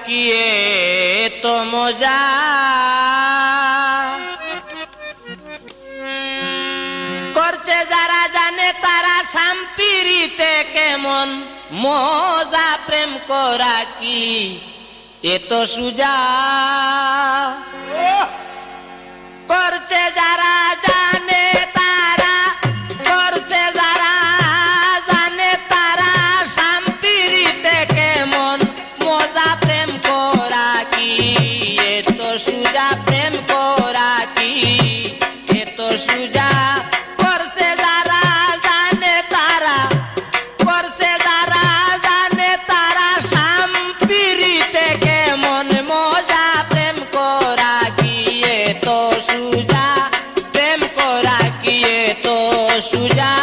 কি তো মজা, করছে যারা জানে তারা শাম্পিরিতে কেমন মজা, প্রেম করা কি এত সুজা, করছে যারা জানে তারা, করছে যারা জানে তারা শাম্পিরিতে কেমন মজা, প্রেম করা কি এত সুজা, প্রেম করা কি এত সুজা, করছে যারা জানে তারা, করছে যারা জানে তারা শাম্পিরিতে কেমন মজা, প্রেম করা কি এত সুজা, প্রেম করা কি এত সুজা।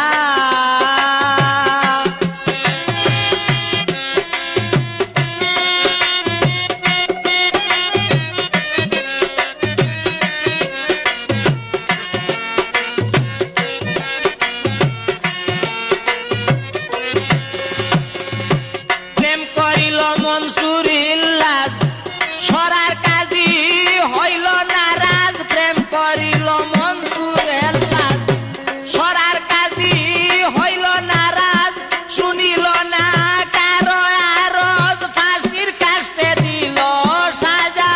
প্রেম করিল মনসুর ইল্লাজ, সরার কাজী হইল নারাজ, প্রেম করিল মনসুর ইল্লাজ, সরার কাজী হইল নারাজ, শুনিল না কারো আরজ, ফাঁসির কাস্তে দিল সাজা,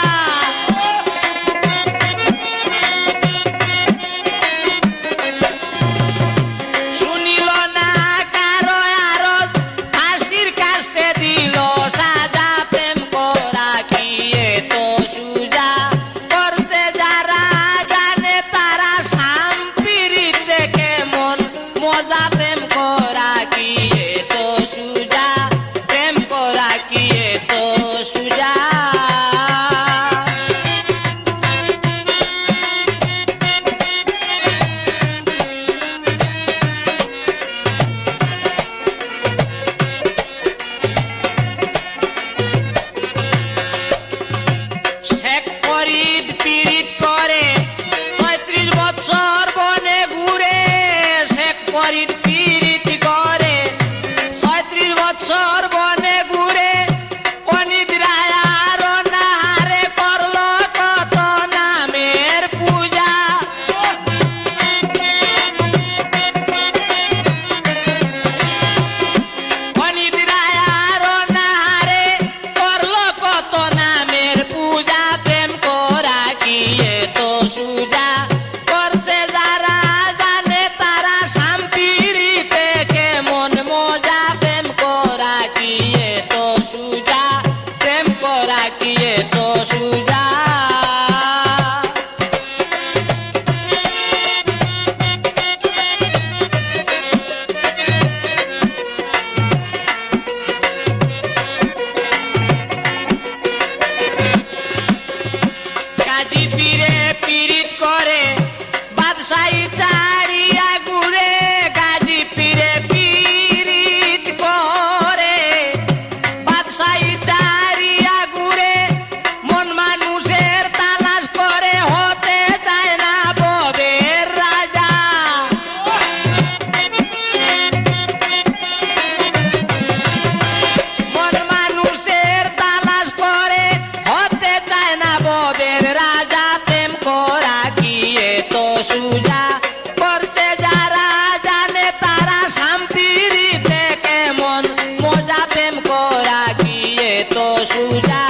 শুনিল না কারো আরজ, ফাঁসির কাস্তে দিল সাজা, প্রেম করা কি এত সুজা, করছে যারা জানে তারা শাম্পিরিতে কেমন মজা, প্রেম করা কি এত সুজা, প্রেম করা কি এত সুজা। শেখ ফরিদ পীড়িত করে ৩৫ বছর বনে ঘুরে, শেখ ফরিদ পীড়িত করে ৩৫ বছর বনে ঘুরে, অনিদ্রায় আর অনাহারে করলো কত নামের পূজা, অনিদ্রায় আর অনাহারে করলো কত নামের পূজা, প্রেম করা কি এত সুজা, করছে যারা জানে তারা শাম্পিরিতে কেমন মজা, প্রেম করা কি এত সুজা, প্রেম করা কি এত সুজা। কাজী পীরে পীড়িত করে বাদশাহী চারিয়া ঘুরে, কাজী পীরে পীড়িত করে বাদশাহী চারিয়া ঘুরে, মন মানুষের তালাশ করে হতে চায় না ববের রাজা, মন মানুষের তালাশ করে হতে চায় না ববের রাজা, প্রেম করা কি এত সুজা, করছে যারা জানে তারা শাম্পিরিতে কেমন মজা, প্রেম করা কি এত সুজা।